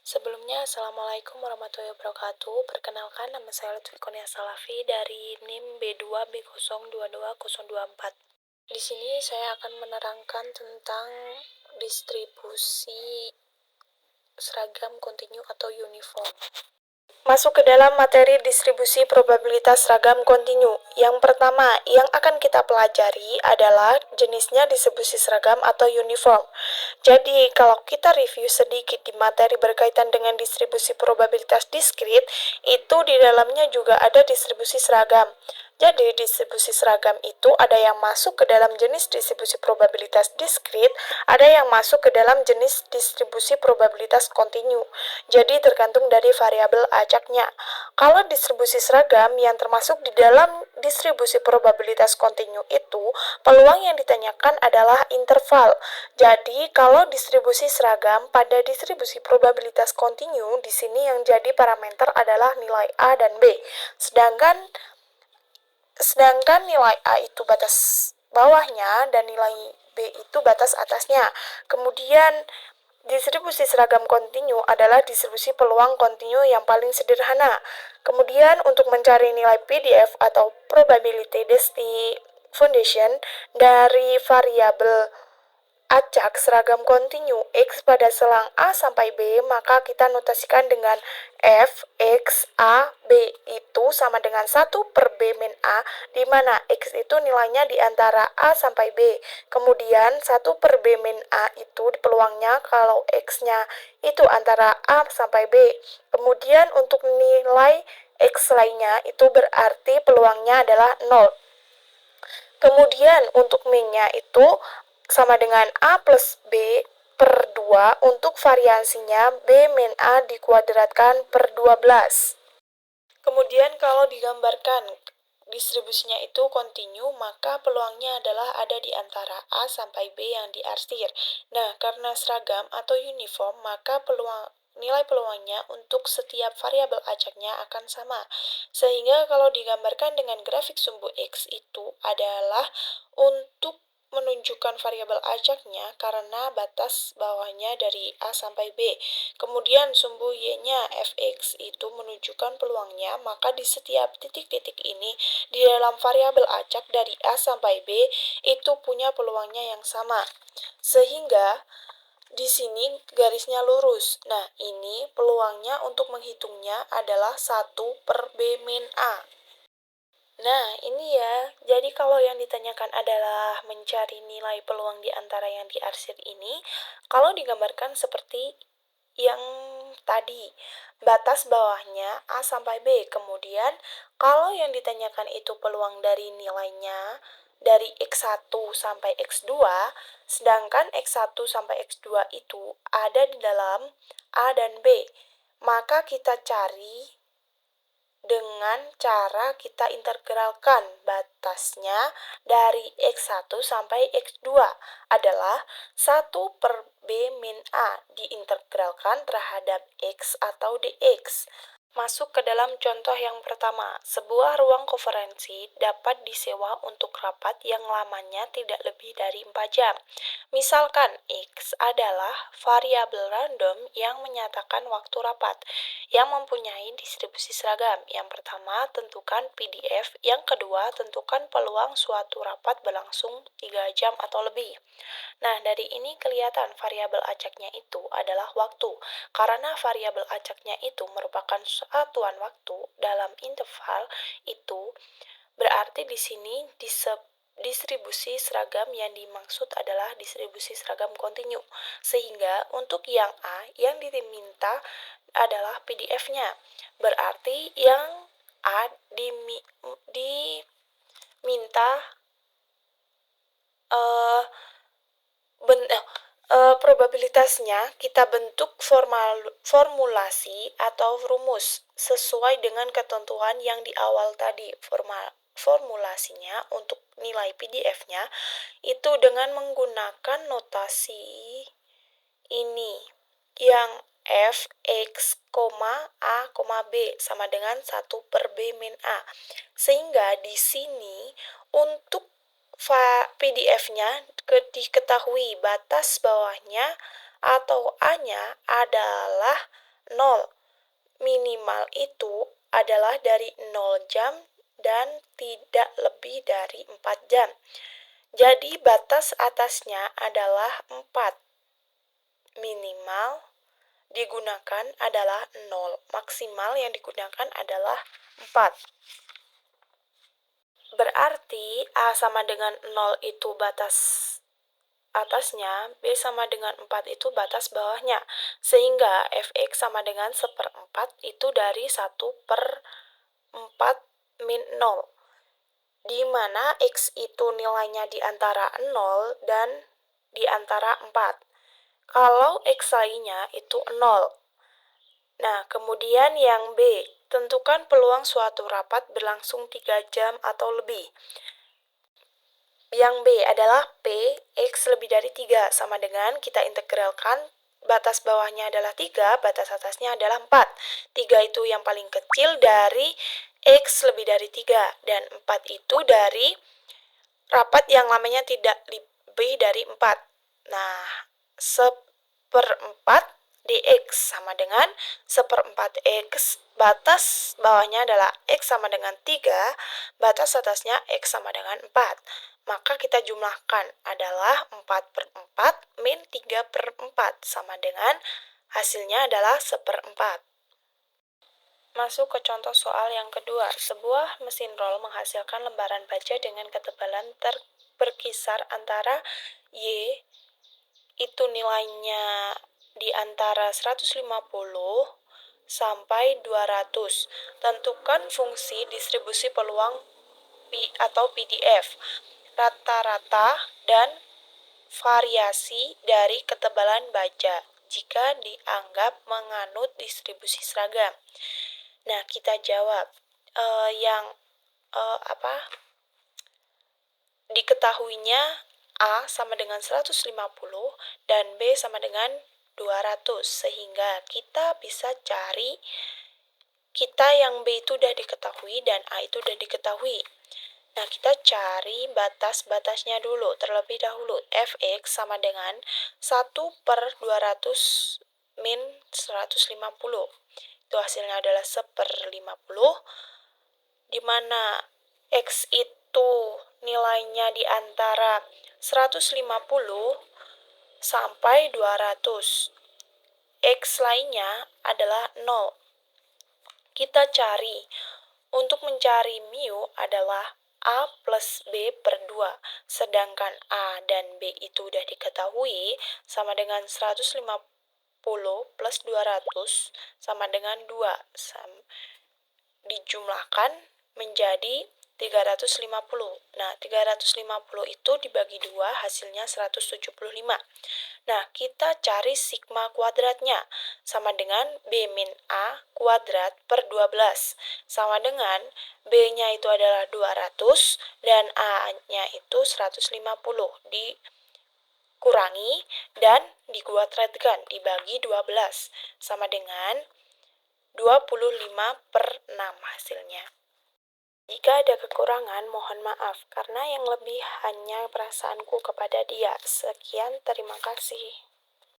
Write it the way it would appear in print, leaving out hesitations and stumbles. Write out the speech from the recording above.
Sebelumnya, Assalamualaikum warahmatullahi wabarakatuh. Perkenalkan, nama saya Lutfi Kurnia Salafi dari NIM B2B022024. Di sini saya akan menerangkan tentang distribusi seragam kontinu atau uniform. Masuk ke dalam materi distribusi probabilitas seragam kontinu. Yang pertama, yang akan kita pelajari adalah jenisnya distribusi seragam atau uniform. Jadi, kalau kita review sedikit di materi berkaitan dengan distribusi probabilitas diskrit, itu di dalamnya juga ada distribusi seragam. Jadi, distribusi seragam itu ada yang masuk ke dalam jenis distribusi probabilitas diskrit, ada yang masuk ke dalam jenis distribusi probabilitas kontinu. Jadi, tergantung dari variabel acaknya. Kalau distribusi seragam yang termasuk di dalam distribusi probabilitas kontinu itu, peluang yang ditanyakan adalah interval. Jadi, kalau distribusi seragam pada distribusi probabilitas kontinu, di sini yang jadi parameter adalah nilai A dan B. Sedangkan nilai A itu batas bawahnya dan nilai B itu batas atasnya. Kemudian distribusi seragam kontinu adalah distribusi peluang kontinu yang paling sederhana. Kemudian untuk mencari nilai PDF atau probability density function dari variabel acak seragam kontinu X pada selang A sampai B, maka kita notasikan dengan F, X, A, B itu sama dengan 1 per B min A, di mana X itu nilainya di antara A sampai B. Kemudian 1 per B min A itu peluangnya kalau X-nya itu antara A sampai B. Kemudian untuk nilai X lainnya itu berarti peluangnya adalah 0. Kemudian untuk min-nya itu sama dengan A plus B per 2 untuk variansinya B min A dikuadratkan per 12. Kemudian kalau digambarkan distribusinya itu kontinu, maka peluangnya adalah ada di antara A sampai B yang diarsir. Nah, karena seragam atau uniform, maka nilai peluangnya untuk setiap variabel acaknya akan sama. Sehingga kalau digambarkan dengan grafik sumbu X itu adalah untuk menunjukkan variabel acaknya karena batas bawahnya dari A sampai B. Kemudian sumbu Y-nya fx itu menunjukkan peluangnya, maka di setiap titik-titik ini di dalam variabel acak dari A sampai B itu punya peluangnya yang sama. Sehingga di sini garisnya lurus. Nah, ini peluangnya untuk menghitungnya adalah 1 per B min A. Nah, ini ya. Jadi kalau yang ditanyakan adalah mencari nilai peluang di antara yang diarsir ini, kalau digambarkan seperti yang tadi, batas bawahnya A sampai B. Kemudian, kalau yang ditanyakan itu peluang dari nilainya dari X1 sampai X2, sedangkan X1 sampai X2 itu ada di dalam A dan B. Maka kita cari dengan cara kita integralkan batasnya dari X1 sampai X2 adalah 1 per B min A diintegralkan terhadap X atau dx. Masuk ke dalam contoh yang pertama, sebuah ruang konferensi dapat disewa untuk rapat yang lamanya tidak lebih dari 4 jam. Misalkan X adalah variabel random yang menyatakan waktu rapat, yang mempunyai distribusi seragam. Yang pertama, tentukan PDF. Yang kedua, tentukan peluang suatu rapat berlangsung 3 jam atau lebih. Nah, dari ini kelihatan variabel acaknya itu adalah waktu. Karena variabel acaknya itu merupakan satuan waktu dalam interval itu, berarti di sini distribusi seragam yang dimaksud adalah distribusi seragam kontinu. Sehingga untuk yang A yang diminta adalah PDF-nya. Berarti yang A diminta probabilitasnya kita bentuk formulasi atau rumus sesuai dengan ketentuan yang di awal tadi. Formulasinya untuk nilai PDF-nya itu dengan menggunakan notasi ini yang f, x, a, b sama dengan 1 per b min a. Sehingga di sini untuk PDF-nya diketahui batas bawahnya atau A-nya adalah 0. Minimal itu adalah dari 0 jam dan tidak lebih dari 4 jam. Jadi batas atasnya adalah 4. Minimal digunakan adalah 0. Maksimal yang digunakan adalah 4. Berarti A sama dengan 0 itu batas atasnya, B sama dengan 4 itu batas bawahnya. Sehingga fx sama dengan 1/4 itu dari 1/4 min 0. Di mana x itu nilainya di antara 0 dan di antara 4. Kalau x lainnya itu 0. Nah, kemudian yang B, tentukan peluang suatu rapat berlangsung 3 jam atau lebih. Yang B adalah P, X lebih dari 3, sama dengan kita integralkan, batas bawahnya adalah 3, batas atasnya adalah 4. 3 itu yang paling kecil dari X lebih dari 3, dan 4 itu dari rapat yang lamanya tidak lebih dari 4. Nah, 1/4 dx sama dengan 1/4 x, batas bawahnya adalah x sama dengan 3, batas atasnya x sama dengan 4. Maka kita jumlahkan adalah 4/4 min 3/4 sama dengan hasilnya adalah 1/4. Masuk ke contoh soal yang kedua. Sebuah mesin roll menghasilkan lembaran baja dengan ketebalan berkisar antara Y, itu nilainya di antara 150 sampai 200. Tentukan fungsi distribusi peluang atau PDF, rata-rata dan variasi dari ketebalan baja jika dianggap menganut distribusi seragam. Nah, kita jawab diketahuinya A sama dengan 150 dan B sama dengan 200, sehingga kita bisa cari yang B itu udah diketahui dan A itu udah diketahui. Nah, kita cari batas-batasnya dulu terlebih dahulu. Fx sama dengan 1/200 min 150. Itu hasilnya adalah 1/50, di mana X itu nilainya di antara 150 sampai 200. X lainnya adalah 0. Kita cari. Untuk mencari mu adalah A plus B per 2. Sedangkan A dan B itu udah diketahui sama dengan 150 plus 200 sama dengan 2. Dijumlahkan menjadi 350. Nah, 350 itu dibagi 2, hasilnya 175. Nah, kita cari sigma kuadratnya, sama dengan B min A kuadrat per 12. Sama dengan B-nya itu adalah 200, dan A-nya itu 150. Dikurangi, dan dikuadratkan, dibagi 12. Sama dengan 25/6 hasilnya. Jika ada kekurangan, mohon maaf, karena yang lebih hanya perasaanku kepada dia. Sekian, terima kasih.